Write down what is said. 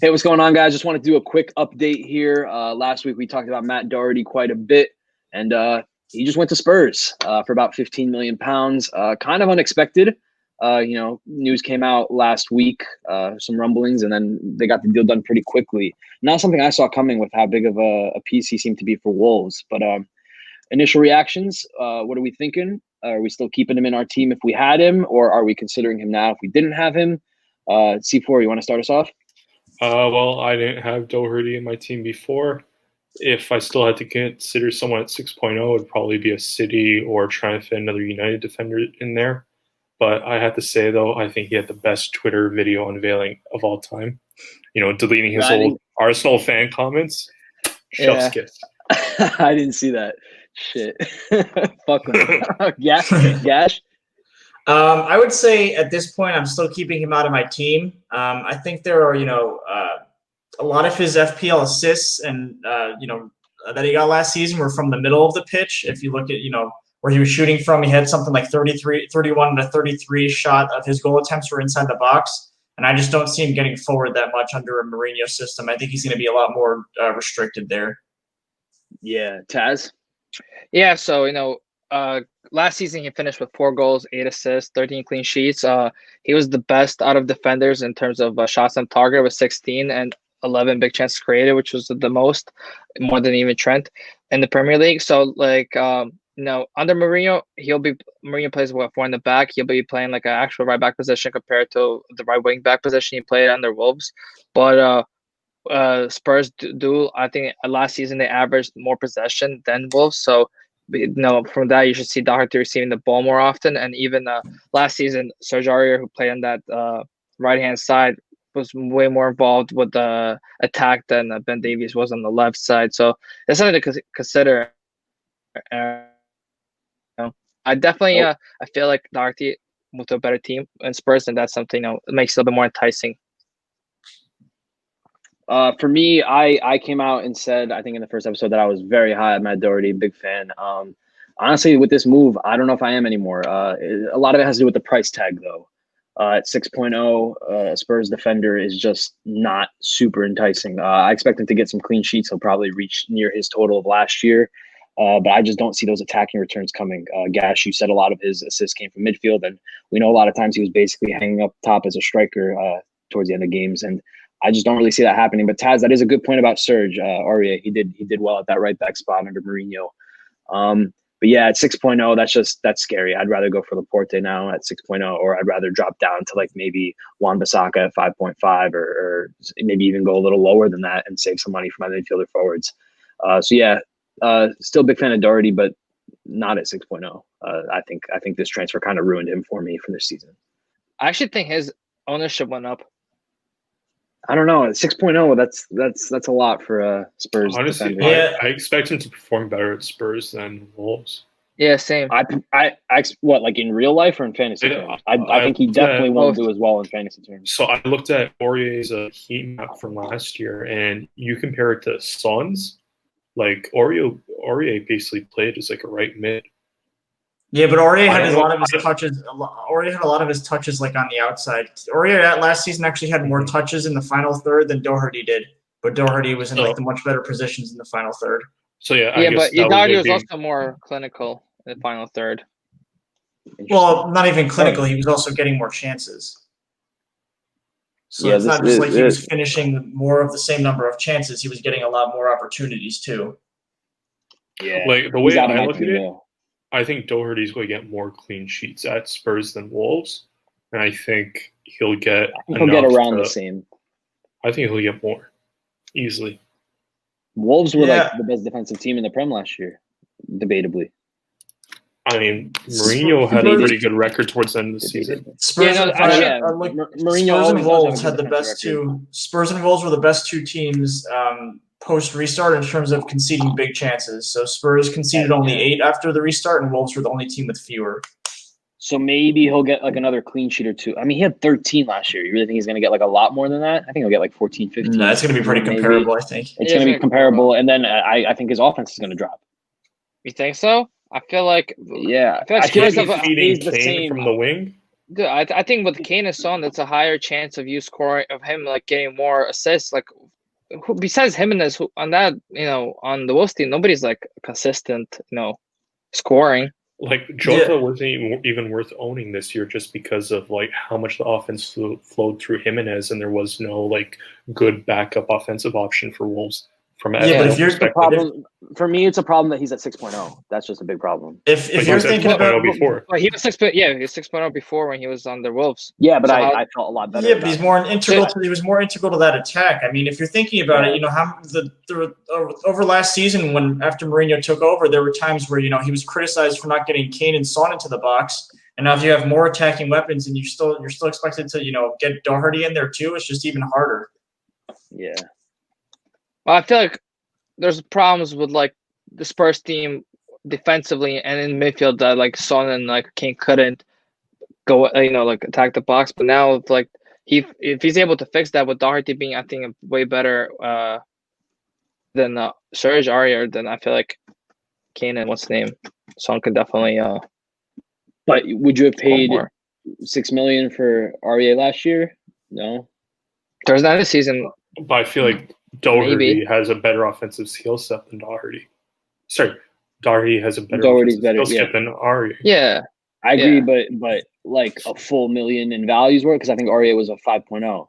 Hey, what's going on, guys? Just want to do a quick update here. Last week we talked about Matt Doherty quite a bit, and he just went to Spurs for about 15 million pounds. Kind of unexpected. News came out last week, some rumblings, and then they got the deal done pretty quickly. Not something I saw coming with how big of a piece he seemed to be for Wolves. But initial reactions, what are we thinking? Are we still keeping him in our team if we had him, or are we considering him now if we didn't have him? C4, you want to start us off? Well, I didn't have Doherty in my team before. If I still had to consider someone at 6.0, it would probably be a City or trying to fit another United defender in there. But I have to say, though, I think he had the best Twitter video unveiling of all time. Deleting his old Arsenal fan comments. Chef's kiss. I didn't see that. Shit. Fuck him. Gash? I would say at this point, I'm still keeping him out of my team. I think there are, a lot of his FPL assists and, that he got last season were from the middle of the pitch. If you look at, where he was shooting from, he had something like 31 to 33 shot of his goal attempts were inside the box. And I just don't see him getting forward that much under a Mourinho system. I think he's going to be a lot more restricted there. Yeah. Taz? Yeah, so, last season he finished with 4 goals, 8 assists, 13 clean sheets. He was the best out of defenders in terms of shots on target with 16 and 11 big chances created, which was the most, more than even Trent in the Premier League. So, under Mourinho, Mourinho plays with 4 in the back. He'll be playing like an actual right back position compared to the right wing back position he played under Wolves. But Spurs do, I think last season they averaged more possession than Wolves. So, from that you should see Doherty receiving the ball more often. And even last season, Serge Aurier, who played on that right-hand side, was way more involved with the attack than Ben Davies was on the left side. So that's something to consider. I definitely I feel like Doherty moved to a better team in Spurs, and that's something that makes it a little bit more enticing. For me, I came out and said, I think in the first episode, that I was very high on Matt Doherty, big fan. Honestly, with this move, I don't know if I am anymore. A lot of it has to do with the price tag, though. At 6.0, Spurs defender is just not super enticing. I expect him to get some clean sheets. He'll probably reach near his total of last year. But I just don't see those attacking returns coming. Gash, you said a lot of his assists came from midfield, and we know a lot of times he was basically hanging up top as a striker towards the end of games, and I just don't really see that happening. But Taz, that is a good point about Serge Aurier. He did well at that right back spot under Mourinho. But yeah, at 6.0, that's scary. I'd rather go for Laporte now at 6.0, or I'd rather drop down to like maybe Wan-Bissaka at 5.5, or maybe even go a little lower than that and save some money for my midfielder forwards. Still a big fan of Doherty, but not at 6.0. I think this transfer kind of ruined him for me for this season. I actually think his ownership went up. I don't know. At 6.0, that's a lot for Spurs. Honestly, yeah. I expect him to perform better at Spurs than Wolves. Yeah, same. I what, like in real life or in fantasy terms? I think he definitely won't do as well in fantasy terms. So I looked at Aurier's heat map from last year, and you compare it to Son's. Like Aurier basically played as like a right mid. Yeah, but Aurier had a lot of his touches. Aurier had a lot of his touches like on the outside. Aurier last season actually had more touches in the final third than Doherty did, but Doherty was in like the much better positions in the final third. So yeah, but Doherty was also more clinical in the final third. Well, not even clinical. He was also getting more chances. So it's not just like he was finishing more of the same number of chances. He was getting a lot more opportunities too. Yeah, like the way I look at it, I think Doherty's going to get more clean sheets at Spurs than Wolves, and I think he'll get around the same. I think he'll get more easily. Wolves were like the best defensive team in the Prem last year, debatably. I mean, Mourinho had a pretty good record towards the end of the season. Spurs and Wolves had the best two. Spurs and Wolves were the best two teams post restart in terms of conceding big chances. So Spurs conceded only 8 after the restart, and Wolves were the only team with fewer. So maybe he'll get like another clean sheet or 2. I mean, he had 13 last year. You really think he's going to get like a lot more than that? I think he'll get like 14, 15. No, it's going to be pretty comparable, I think. It's going to be comparable, and then I think his offense is going to drop. You think so? I feel like Spurs have feeding Kane from the wing. Dude, I think with Kane and Son, that's a higher chance of you scoring of him like getting more assists. Like, who, besides Jimenez, who, on that on the Wolves team, nobody's like consistent, scoring. Like Jota wasn't even worth owning this year just because of like how much the offense flowed through Jimenez, and there was no like good backup offensive option for Wolves from but if you're for me, it's a problem that he's at 6.0. That's just a big problem. If you're thinking about before, well, he was 6.0 before when he was on the Wolves. Yeah, but I felt a lot better. Yeah, but he's more integral. He was more integral to that attack. I mean, if you're thinking about it, how over last season when after Mourinho took over, there were times where he was criticized for not getting Kane and Son into the box. And now if you have more attacking weapons and you're still expected to get Doherty in there too, it's just even harder. Yeah. Well, I feel like there's problems with like the Spurs team defensively and in midfield that like Son and like Kane couldn't go like attack the box. But now like if he's able to fix that with Doherty being I think way better than Serge Aurier, then I feel like Kane and what's his name Son could definitely. But would you have paid $6 million for Aurier last year? No. There's not a season. But I feel like Doherty has a better offensive skill set than Doherty. Sorry, Doherty has a better skill set than Aurier. Yeah, I agree, but like a full $1 million in values work because I think Aurier was a 5.0.